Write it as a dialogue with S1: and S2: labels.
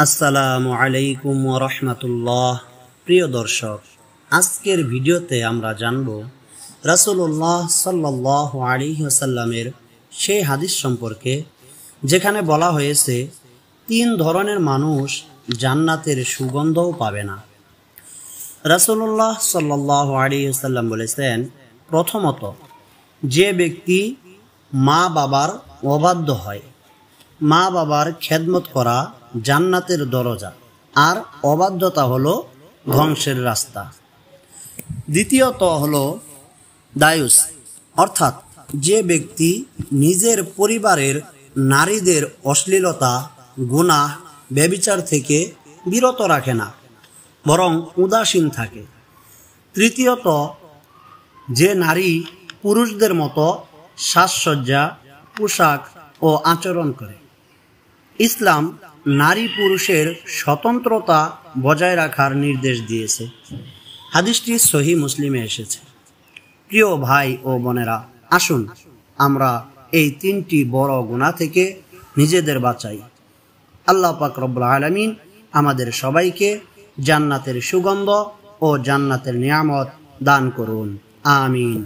S1: আসসালামু আলাইকুম ওয়া রাহমাতুল্লাহ। প্রিয় দর্শক, আজকের ভিডিওতে আমরা জানব রাসূলুল্লাহ সাল্লাল্লাহু আলাইহি ওয়াসাল্লামের সেই হাদিস সম্পর্কে যেখানে বলা হয়েছে 3 ধরনের মানুষ জান্নাতের সুগন্ধও পাবে না। রাসূলুল্লাহ সাল্লাল্লাহু আলাইহি ওয়াসাল্লাম বলেছেন, প্রথমত, যে ব্যক্তি মা বাবার অবাধ্য হয়। মা বাবার খেদমত করা জান্নাতের দরজা, আর অবাধ্যতা হলো ধ্বংসের রাস্তা। দ্বিতীয়ত হলো দায়ুস, অর্থাৎ যে ব্যক্তি নিজের পরিবারের নারীদের অশ্লীলতা, গুনাহ, ব্যভিচার থেকে বিরত রাখে না, বরং উদাসীন থাকে। তৃতীয়ত, যে নারী পুরুষদের মতো সাজসজ্জা, পোশাক ও আচরণ করে। ইসলাম নারী পুরুষের স্বতন্ত্রতা বজায় রাখার নির্দেশ দিয়েছে। হাদিসটি সহিহ মুসলিমে এসেছে। প্রিয় ভাই ও বোনেরা, আসুন আমরা এই 3টি বড় গুনাহ থেকে নিজেদের বাঁচাই। আল্লাহ পাক রব্বুল আলামিন আমাদের সবাইকে জান্নাতের সুগন্ধ ও জান্নাতের নিয়ামত দান করুন। আমিন।